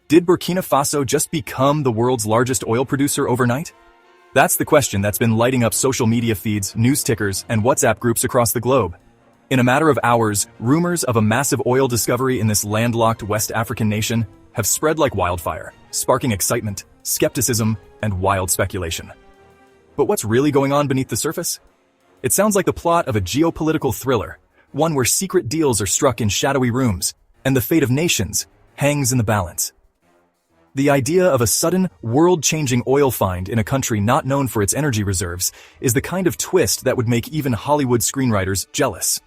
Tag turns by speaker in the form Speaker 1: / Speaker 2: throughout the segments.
Speaker 1: Did Burkina Faso just become the world's largest oil producer overnight? That's the question that's been lighting up social media feeds, news tickers, and WhatsApp groups across the globe. In a matter of hours, rumors of a massive oil discovery in this landlocked West African nation have spread like wildfire, sparking excitement, skepticism, and wild speculation. But what's really going on beneath the surface? It sounds like the plot of a geopolitical thriller, one where secret deals are struck in shadowy rooms, and the fate of nations hangs in the balance. The idea of a sudden, world-changing oil find in a country not known for its energy reserves is the kind of twist that would make even Hollywood screenwriters jealous.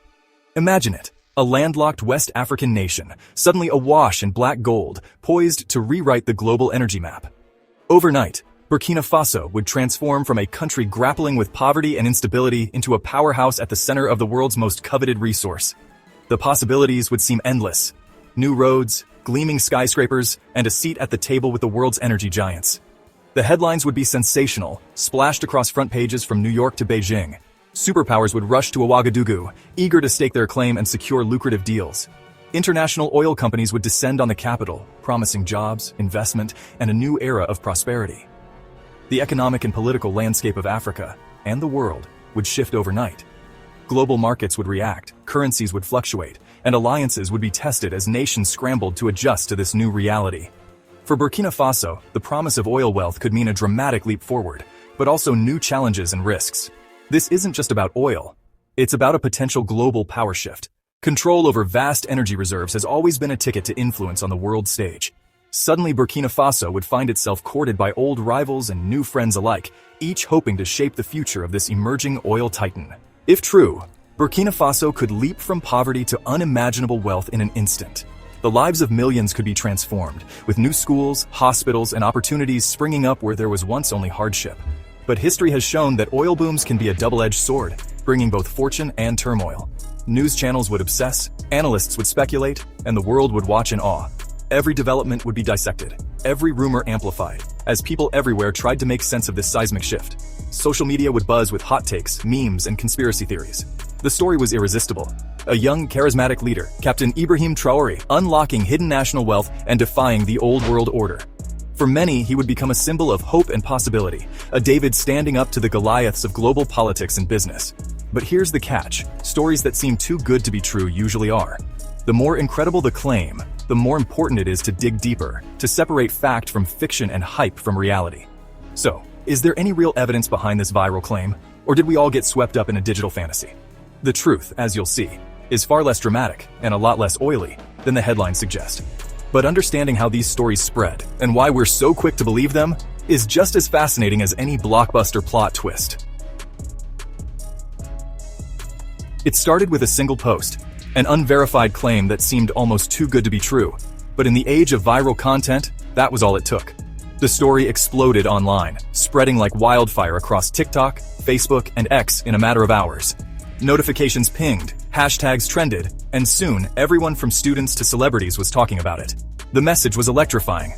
Speaker 1: Imagine it, a landlocked West African nation, suddenly awash in black gold, poised to rewrite the global energy map. Overnight, Burkina Faso would transform from a country grappling with poverty and instability into a powerhouse at the center of the world's most coveted resource. The possibilities would seem endless. New roads, gleaming skyscrapers, and a seat at the table with the world's energy giants. The headlines would be sensational, splashed across front pages from New York to Beijing. Superpowers would rush to Ouagadougou, eager to stake their claim and secure lucrative deals. International oil companies would descend on the capital, promising jobs, investment, and a new era of prosperity. The economic and political landscape of Africa, and the world, would shift overnight. Global markets would react, currencies would fluctuate, and alliances would be tested as nations scrambled to adjust to this new reality. For Burkina Faso, the promise of oil wealth could mean a dramatic leap forward, but also new challenges and risks. This isn't just about oil. It's about a potential global power shift. Control over vast energy reserves has always been a ticket to influence on the world stage. Suddenly, Burkina Faso would find itself courted by old rivals and new friends alike, each hoping to shape the future of this emerging oil titan. If true, Burkina Faso could leap from poverty to unimaginable wealth in an instant. The lives of millions could be transformed, with new schools, hospitals, and opportunities springing up where there was once only hardship. But history has shown that oil booms can be a double-edged sword, bringing both fortune and turmoil. News channels would obsess, analysts would speculate, and the world would watch in awe. Every development would be dissected, every rumor amplified, as people everywhere tried to make sense of this seismic shift. Social media would buzz with hot takes, memes, and conspiracy theories. The story was irresistible. A young, charismatic leader, Captain Ibrahim Traoré, unlocking hidden national wealth and defying the old world order. For many, he would become a symbol of hope and possibility, a David standing up to the Goliaths of global politics and business. But here's the catch: stories that seem too good to be true usually are. The more incredible the claim, the more important it is to dig deeper, to separate fact from fiction and hype from reality. So, is there any real evidence behind this viral claim, or did we all get swept up in a digital fantasy? The truth, as you'll see, is far less dramatic and a lot less oily than the headlines suggest. But understanding how these stories spread and why we're so quick to believe them is just as fascinating as any blockbuster plot twist. It started with a single post, an unverified claim that seemed almost too good to be true. But in the age of viral content, that was all it took. The story exploded online, spreading like wildfire across TikTok, Facebook, and X in a matter of hours. Notifications pinged, hashtags trended, and soon everyone from students to celebrities was talking about it. The message was electrifying.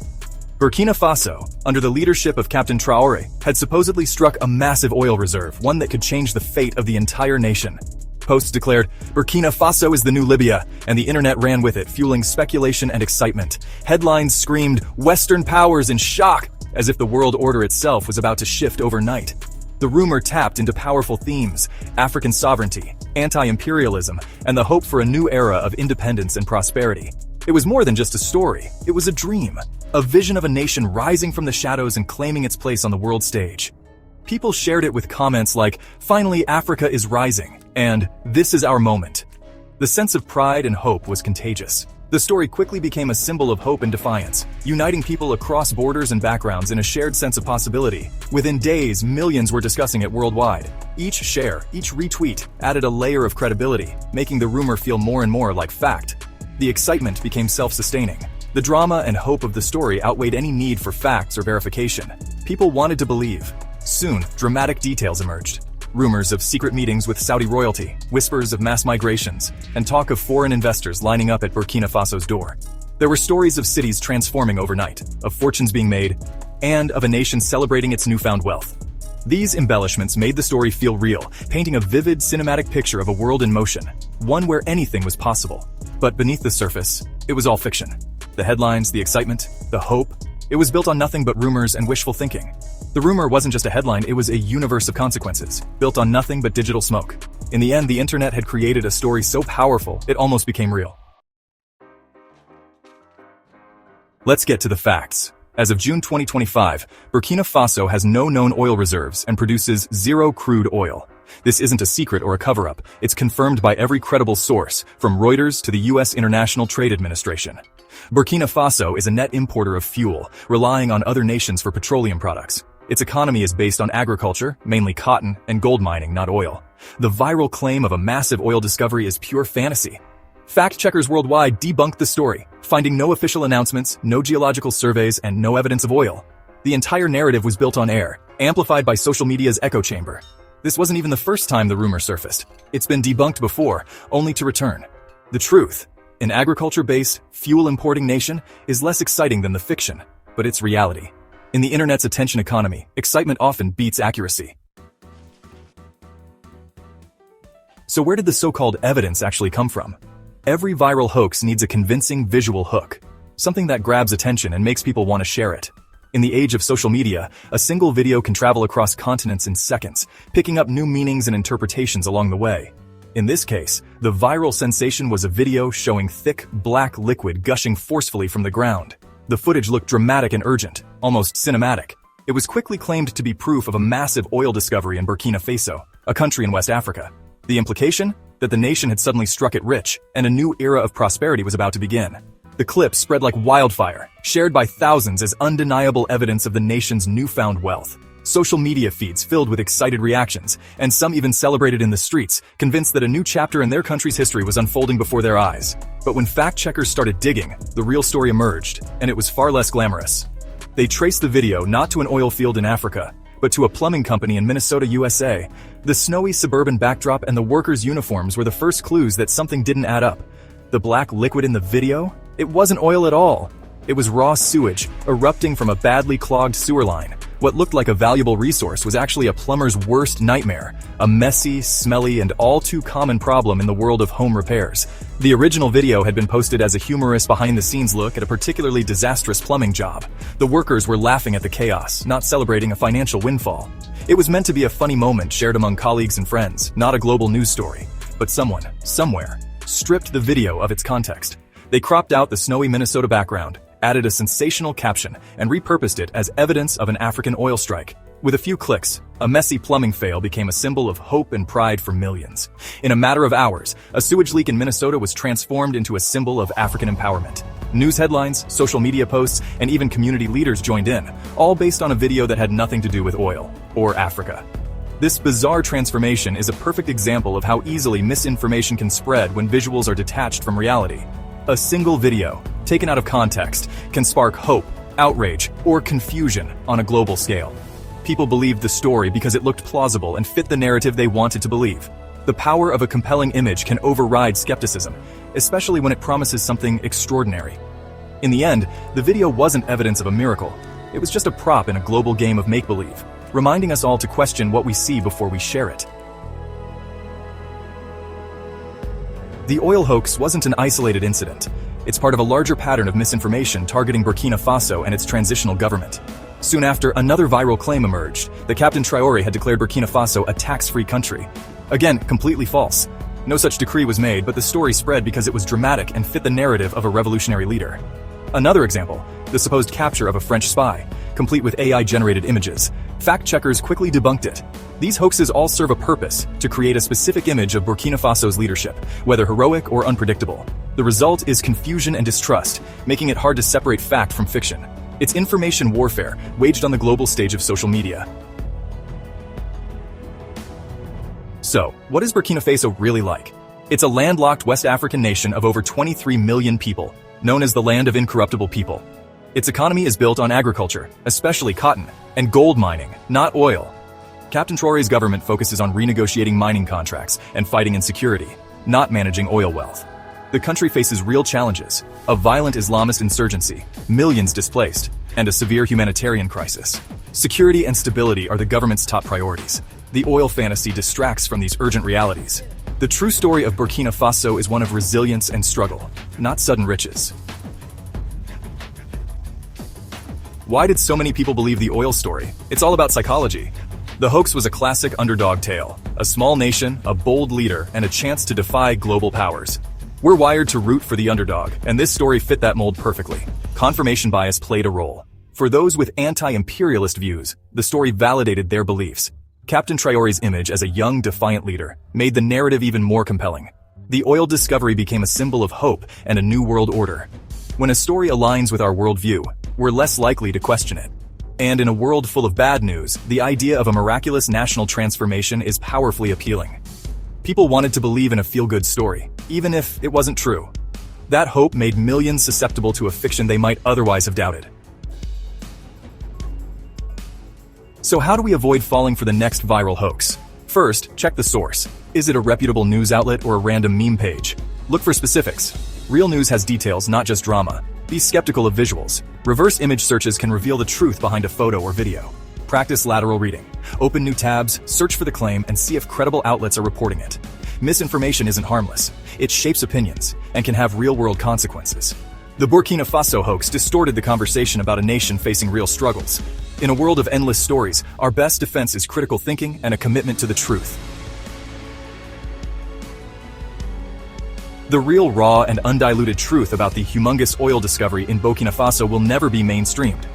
Speaker 1: Burkina Faso, under the leadership of Captain Traoré, had supposedly struck a massive oil reserve, one that could change the fate of the entire nation. Posts declared, "Burkina Faso is the new Libya," and the internet ran with it, fueling speculation and excitement. Headlines screamed, "Western powers in shock," as if the world order itself was about to shift overnight. The rumor tapped into powerful themes: African sovereignty, anti-imperialism, and the hope for a new era of independence and prosperity. It was more than just a story, it was a dream, a vision of a nation rising from the shadows and claiming its place on the world stage. People shared it with comments like, "Finally, Africa is rising," and "This is our moment." The sense of pride and hope was contagious. The story quickly became a symbol of hope and defiance, uniting people across borders and backgrounds in a shared sense of possibility. Within days, millions were discussing it worldwide. Each share, each retweet, added a layer of credibility, making the rumor feel more and more like fact. The excitement became self-sustaining. The drama and hope of the story outweighed any need for facts or verification. People wanted to believe. Soon, dramatic details emerged. Rumors of secret meetings with Saudi royalty, whispers of mass migrations, and talk of foreign investors lining up at Burkina Faso's door. There were stories of cities transforming overnight, of fortunes being made, and of a nation celebrating its newfound wealth. These embellishments made the story feel real, painting a vivid cinematic picture of a world in motion, one where anything was possible. But beneath the surface, it was all fiction. The headlines, the excitement, the hope. It was built on nothing but rumors and wishful thinking. The rumor wasn't just a headline, it was a universe of consequences, built on nothing but digital smoke. In the end, the internet had created a story so powerful, it almost became real. Let's get to the facts. As of June 2025, Burkina Faso has no known oil reserves and produces zero crude oil. This isn't a secret or a cover-up. It's confirmed by every credible source, from Reuters to the U.S. International Trade Administration. Burkina Faso is a net importer of fuel, relying on other nations for petroleum products. Its economy is based on agriculture, mainly cotton, and gold mining, not oil. The viral claim of a massive oil discovery is pure fantasy. Fact-checkers worldwide debunked the story, finding no official announcements, no geological surveys, and no evidence of oil. The entire narrative was built on air, amplified by social media's echo chamber. This wasn't even the first time the rumor surfaced. It's been debunked before, only to return. The truth, an agriculture-based, fuel-importing nation, is less exciting than the fiction, but it's reality. In the internet's attention economy, excitement often beats accuracy. So where did the so-called evidence actually come from? Every viral hoax needs a convincing visual hook, something that grabs attention and makes people want to share it. In the age of social media, a single video can travel across continents in seconds, picking up new meanings and interpretations along the way. In this case, the viral sensation was a video showing thick, black liquid gushing forcefully from the ground. The footage looked dramatic and urgent, almost cinematic. It was quickly claimed to be proof of a massive oil discovery in Burkina Faso, a country in West Africa. The implication? That the nation had suddenly struck it rich, and a new era of prosperity was about to begin. The clip spread like wildfire, shared by thousands as undeniable evidence of the nation's newfound wealth. Social media feeds filled with excited reactions, and some even celebrated in the streets, convinced that a new chapter in their country's history was unfolding before their eyes. But when fact-checkers started digging, the real story emerged, and it was far less glamorous. They traced the video not to an oil field in Africa, but to a plumbing company in Minnesota, USA. The snowy suburban backdrop and the workers' uniforms were the first clues that something didn't add up. The black liquid in the video? It wasn't oil at all. It was raw sewage, erupting from a badly clogged sewer line. What looked like a valuable resource was actually a plumber's worst nightmare, a messy, smelly, and all too common problem in the world of home repairs. The original video had been posted as a humorous behind-the-scenes look at a particularly disastrous plumbing job. The workers were laughing at the chaos, not celebrating a financial windfall. It was meant to be a funny moment shared among colleagues and friends, not a global news story. But someone, somewhere, stripped the video of its context. They cropped out the snowy Minnesota background, added a sensational caption, and repurposed it as evidence of an African oil strike. With a few clicks, a messy plumbing fail became a symbol of hope and pride for millions. In a matter of hours, a sewage leak in Minnesota was transformed into a symbol of African empowerment. News headlines, social media posts, and even community leaders joined in, all based on a video that had nothing to do with oil or Africa. This bizarre transformation is a perfect example of how easily misinformation can spread when visuals are detached from reality. A single video, taken out of context, can spark hope, outrage, or confusion on a global scale. People believed the story because it looked plausible and fit the narrative they wanted to believe. The power of a compelling image can override skepticism, especially when it promises something extraordinary. In the end, the video wasn't evidence of a miracle. It was just a prop in a global game of make-believe, reminding us all to question what we see before we share it. The oil hoax wasn't an isolated incident. It's part of a larger pattern of misinformation targeting Burkina Faso and its transitional government. Soon after, another viral claim emerged that Captain Traoré had declared Burkina Faso a tax-free country. Again, completely false. No such decree was made, but the story spread because it was dramatic and fit the narrative of a revolutionary leader. Another example, the supposed capture of a French spy, complete with AI-generated images. Fact-checkers quickly debunked it. These hoaxes all serve a purpose, to create a specific image of Burkina Faso's leadership, whether heroic or unpredictable. The result is confusion and distrust, making it hard to separate fact from fiction. It's information warfare, waged on the global stage of social media. So, what is Burkina Faso really like? It's a landlocked West African nation of over 23 million people, known as the Land of Incorruptible People. Its economy is built on agriculture, especially cotton, and gold mining, not oil. Captain Traoré's government focuses on renegotiating mining contracts and fighting insecurity, not managing oil wealth. The country faces real challenges: a violent Islamist insurgency, millions displaced, and a severe humanitarian crisis. Security and stability are the government's top priorities. The oil fantasy distracts from these urgent realities. The true story of Burkina Faso is one of resilience and struggle, not sudden riches. Why did so many people believe the oil story? It's all about psychology. The hoax was a classic underdog tale. A small nation, a bold leader, and a chance to defy global powers. We're wired to root for the underdog, and this story fit that mold perfectly. Confirmation bias played a role. For those with anti-imperialist views, the story validated their beliefs. Captain Traore's image as a young, defiant leader made the narrative even more compelling. The oil discovery became a symbol of hope and a new world order. When a story aligns with our worldview, we're less likely to question it. And in a world full of bad news, the idea of a miraculous national transformation is powerfully appealing. People wanted to believe in a feel-good story, even if it wasn't true. That hope made millions susceptible to a fiction they might otherwise have doubted. So how do we avoid falling for the next viral hoax? First, check the source. Is it a reputable news outlet or a random meme page? Look for specifics. Real news has details, not just drama. Be skeptical of visuals. Reverse image searches can reveal the truth behind a photo or video. Practice lateral reading. Open new tabs, search for the claim, and see if credible outlets are reporting it. Misinformation isn't harmless. It shapes opinions and can have real-world consequences. The Burkina Faso hoax distorted the conversation about a nation facing real struggles. In a world of endless stories, our best defense is critical thinking and a commitment to the truth. The real, raw, and undiluted truth about the humongous oil discovery in Burkina Faso will never be mainstreamed.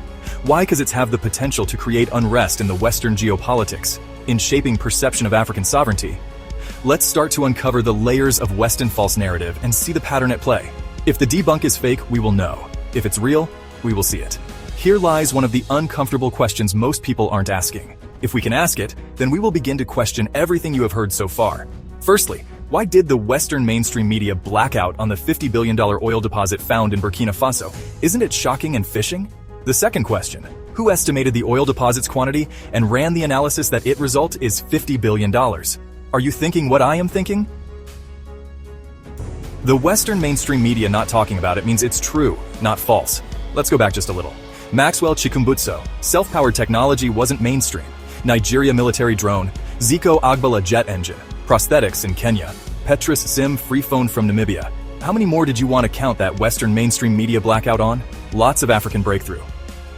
Speaker 1: Why? Because it's have the potential to create unrest in the Western geopolitics, in shaping perception of African sovereignty. Let's start to uncover the layers of Western false narrative and see the pattern at play. If the debunk is fake, we will know. If it's real, we will see it. Here lies one of the uncomfortable questions most people aren't asking. If we can ask it, then we will begin to question everything you have heard so far. Firstly, why did the Western mainstream media black out on the $50 billion oil deposit found in Burkina Faso? Isn't it shocking and fishing? The second question, who estimated the oil deposit's quantity and ran the analysis that it result is $50 billion? Are you thinking what I am thinking? The Western mainstream media not talking about it means it's true, not false. Let's go back just a little. Maxwell Chikumbutso, self-powered technology wasn't mainstream. Nigeria military drone, Zico Agbala jet engine, prosthetics in Kenya, Petrus SIM free phone from Namibia. How many more did you want to count that Western mainstream media blackout on? Lots of African breakthrough.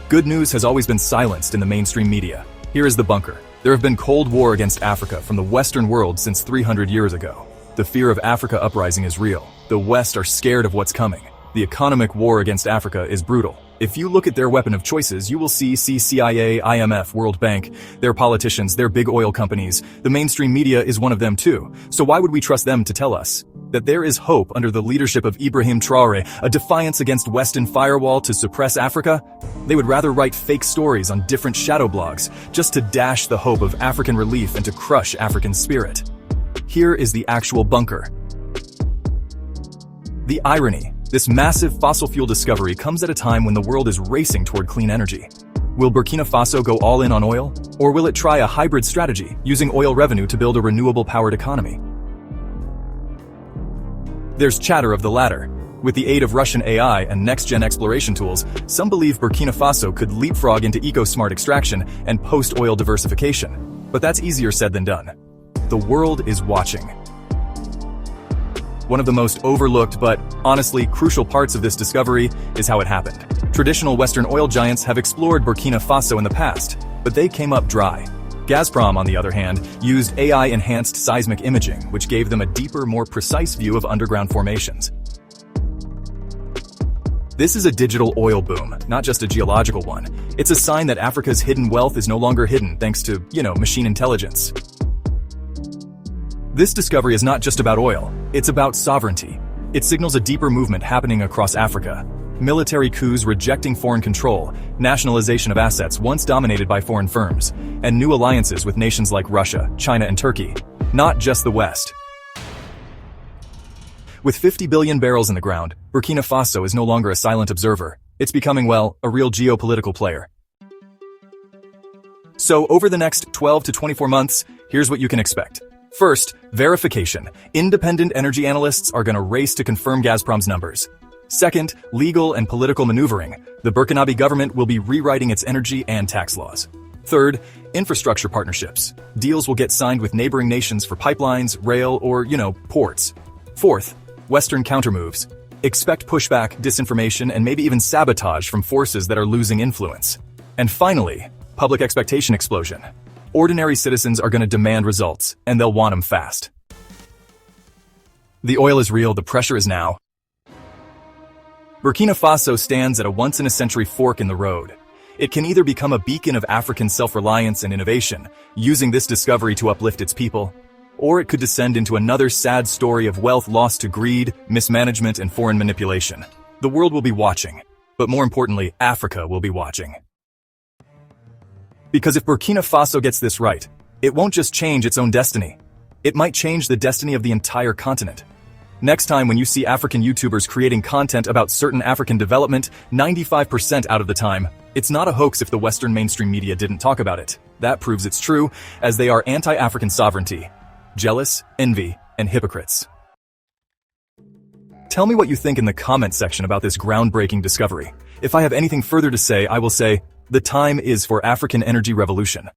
Speaker 1: Good news has always been silenced in the mainstream media. Here is the bunker. There have been Cold War against Africa from the Western world since 300 years ago. The fear of Africa uprising is real. The West are scared of what's coming. The economic war against Africa is brutal. If you look at their weapon of choices, you will see CIA, IMF, World Bank, their politicians, their big oil companies. The mainstream media is one of them too. So why would we trust them to tell us that there is hope under the leadership of Ibrahim Traore, a defiance against Western firewall to suppress Africa? They would rather write fake stories on different shadow blogs just to dash the hope of African relief and to crush African spirit. Here is the actual bunker. The irony. This massive fossil fuel discovery comes at a time when the world is racing toward clean energy. Will Burkina Faso go all in on oil? Or will it try a hybrid strategy, using oil revenue to build a renewable-powered economy? There's chatter of the latter. With the aid of Russian AI and next-gen exploration tools, some believe Burkina Faso could leapfrog into eco-smart extraction and post-oil diversification. But that's easier said than done. The world is watching. One of the most overlooked but, honestly, crucial parts of this discovery is how it happened. Traditional Western oil giants have explored Burkina Faso in the past, but they came up dry. Gazprom, on the other hand, used AI-enhanced seismic imaging, which gave them a deeper, more precise view of underground formations. This is a digital oil boom, not just a geological one. It's a sign that Africa's hidden wealth is no longer hidden thanks to, machine intelligence. This discovery is not just about oil, it's about sovereignty. It signals a deeper movement happening across Africa. Military coups rejecting foreign control, nationalization of assets once dominated by foreign firms, and new alliances with nations like Russia, China, and Turkey. Not just the West. With 50 billion barrels in the ground, Burkina Faso is no longer a silent observer. It's becoming, a real geopolitical player. So over the next 12 to 24 months, here's what you can expect. First, verification. Independent energy analysts are going to race to confirm Gazprom's numbers. Second, legal and political maneuvering. The Burkinabe government will be rewriting its energy and tax laws. Third, infrastructure partnerships. Deals will get signed with neighboring nations for pipelines, rail, or, ports. Fourth, Western countermoves. Expect pushback, disinformation, and maybe even sabotage from forces that are losing influence. And finally, public expectation explosion. Ordinary citizens are going to demand results, and they'll want them fast. The oil is real, the pressure is now. Burkina Faso stands at a once-in-a-century fork in the road. It can either become a beacon of African self-reliance and innovation, using this discovery to uplift its people, or it could descend into another sad story of wealth lost to greed, mismanagement, and foreign manipulation. The world will be watching, but more importantly, Africa will be watching. Because if Burkina Faso gets this right, it won't just change its own destiny. It might change the destiny of the entire continent. Next time when you see African YouTubers creating content about certain African development, 95% out of the time, it's not a hoax if the Western mainstream media didn't talk about it. That proves it's true, as they are anti-African sovereignty, jealous, envy, and hypocrites. Tell me what you think in the comment section about this groundbreaking discovery. If I have anything further to say, I will say, the time is for African energy revolution.